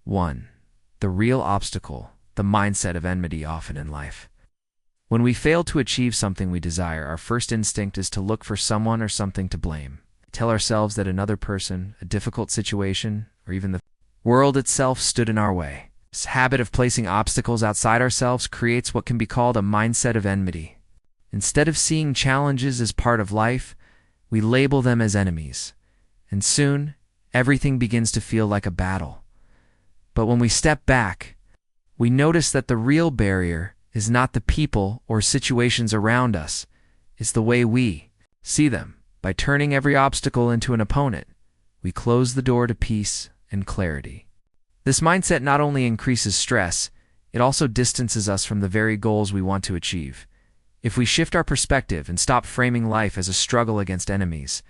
1. The real obstacle, the mindset of enmity often in life. When we fail to achieve something we desire, our first instinct is to look for someone or something to blame. Tell ourselves that another person, a difficult situation, or even the world itself stood in our way. This habit of placing obstacles outside ourselves creates what can be called a mindset of enmity. Instead of seeing challenges as part of life, we label them as enemies. And soon, everything begins to feel like a battle. But when we step back, we notice that the real barrier is not the people or situations around us. It's the way we see them. By turning every obstacle into an opponent, we close the door to peace and clarity. This mindset not only increases stress, it also distances us from the very goals we want to achieve. If we shift our perspective and stop framing life as a struggle against enemies,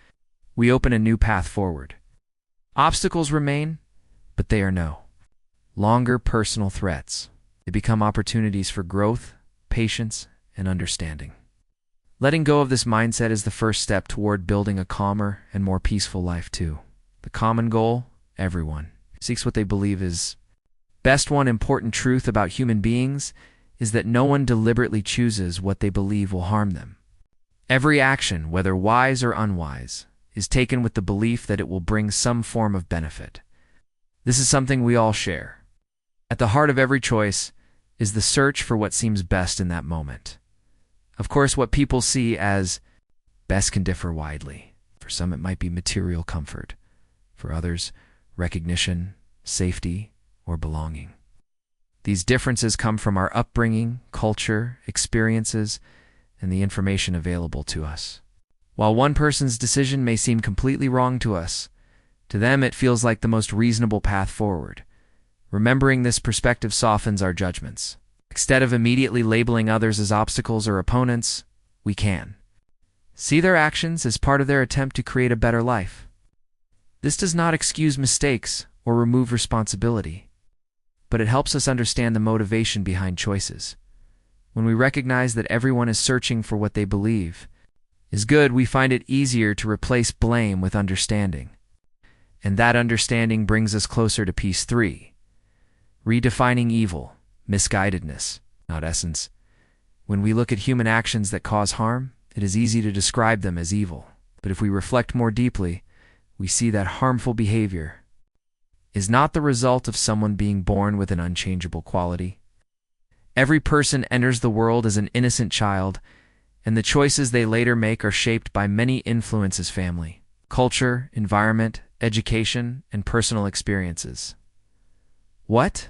we open a new path forward. Obstacles remain, but they are no longer personal threats. They become opportunities for growth, patience, and understanding. Letting go of this mindset is the first step toward building a calmer and more peaceful life too. The common goal, everyone seeks what they believe is best. One important truth about human beings is that no one deliberately chooses what they believe will harm them. Every action, whether wise or unwise, is taken with the belief that it will bring some form of benefit. This is something we all share. At the heart of every choice is the search for what seems best in that moment. Of course, what people see as best can differ widely. For some, it might be material comfort. For others, recognition, safety, or belonging. These differences come from our upbringing, culture, experiences, and the information available to us. While one person's decision may seem completely wrong to us, to them it feels like the most reasonable path forward. Remembering this perspective softens our judgments. Instead of immediately labeling others as obstacles or opponents, we can see their actions as part of their attempt to create a better life. This does not excuse mistakes or remove responsibility, but it helps us understand the motivation behind choices. When we recognize that everyone is searching for what they believe is good, we find it easier to replace blame with understanding. And that understanding brings us closer to peace. 3. Redefining evil, misguidedness, not essence. When we look at human actions that cause harm, it is easy to describe them as evil. But if we reflect more deeply, we see that harmful behavior is not the result of someone being born with an unchangeable quality. Every person enters the world as an innocent child, and the choices they later make are shaped by many influences: family, culture, environment, education, and personal experiences. What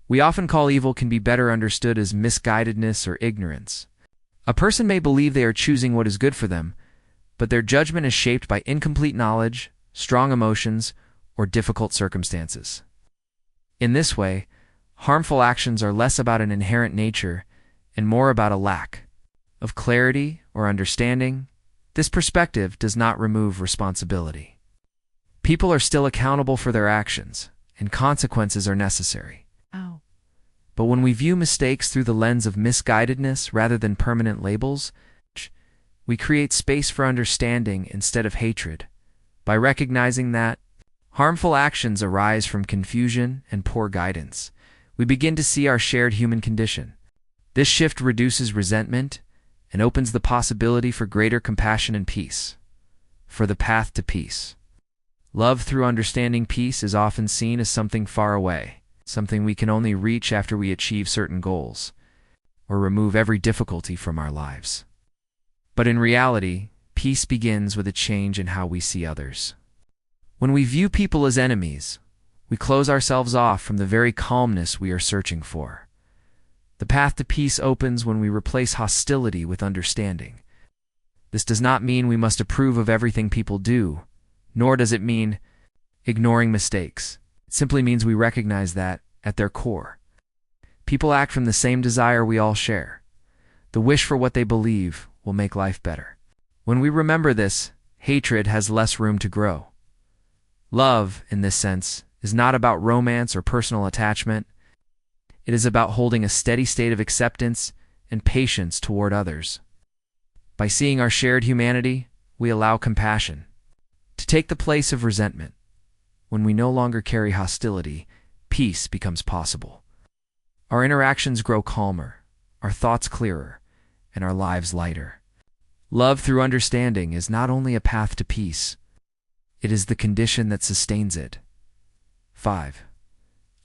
we often call evil can be better understood as misguidedness or ignorance. A person may believe they are choosing what is good for them, but their judgment is shaped by incomplete knowledge, strong emotions, or difficult circumstances. In this way, harmful actions are less about an inherent nature and more about a lack of clarity or understanding. This perspective does not remove responsibility. People are still accountable for their actions, and consequences are necessary. But when we view mistakes through the lens of misguidedness rather than permanent labels, we create space for understanding instead of hatred. By recognizing that harmful actions arise from confusion and poor guidance, we begin to see our shared human condition. This shift reduces resentment and opens the possibility for greater compassion and peace. For the path to peace. Love through understanding peace is often seen as something far away, something we can only reach after we achieve certain goals, or remove every difficulty from our lives. But in reality, peace begins with a change in how we see others. When we view people as enemies, we close ourselves off from the very calmness we are searching for. The path to peace opens when we replace hostility with understanding. This does not mean we must approve of everything people do, nor does it mean ignoring mistakes. It simply means we recognize that, at their core, people act from the same desire we all share. The wish for what they believe will make life better. When we remember this, hatred has less room to grow. Love, in this sense, is not about romance or personal attachment. It is about holding a steady state of acceptance and patience toward others. By seeing our shared humanity, we allow compassion to take the place of resentment. When we no longer carry hostility, peace becomes possible. Our interactions grow calmer, our thoughts clearer, and our lives lighter. Love through understanding is not only a path to peace, it is the condition that sustains it. 5.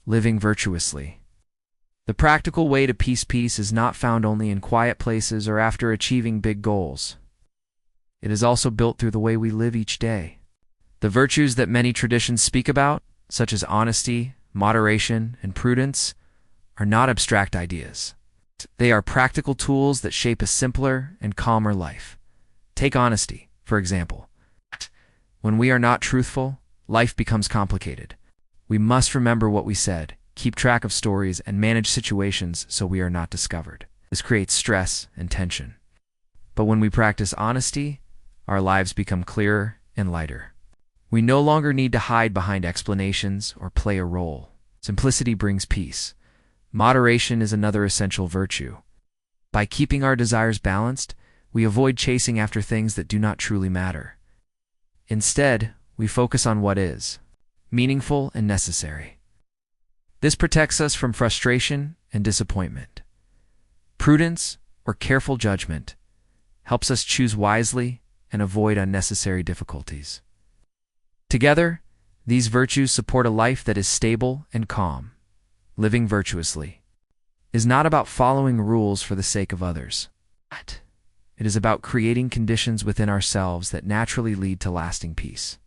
Living virtuously. The practical way to peace is not found only in quiet places or after achieving big goals. It is also built through the way we live each day. The virtues that many traditions speak about, such as honesty, moderation, and prudence, are not abstract ideas. They are practical tools that shape a simpler and calmer life. Take honesty, for example. When we are not truthful, life becomes complicated. We must remember what we said, keep track of stories, and manage situations so we are not discovered. This creates stress and tension. But when we practice honesty, our lives become clearer and lighter. We no longer need to hide behind explanations or play a role. Simplicity brings peace. Moderation is another essential virtue. By keeping our desires balanced, we avoid chasing after things that do not truly matter. Instead, we focus on what is meaningful and necessary. This protects us from frustration and disappointment. Prudence, or careful judgment, helps us choose wisely and avoid unnecessary difficulties. Together, these virtues support a life that is stable and calm. Living virtuously is not about following rules for the sake of others. It is about creating conditions within ourselves that naturally lead to lasting peace.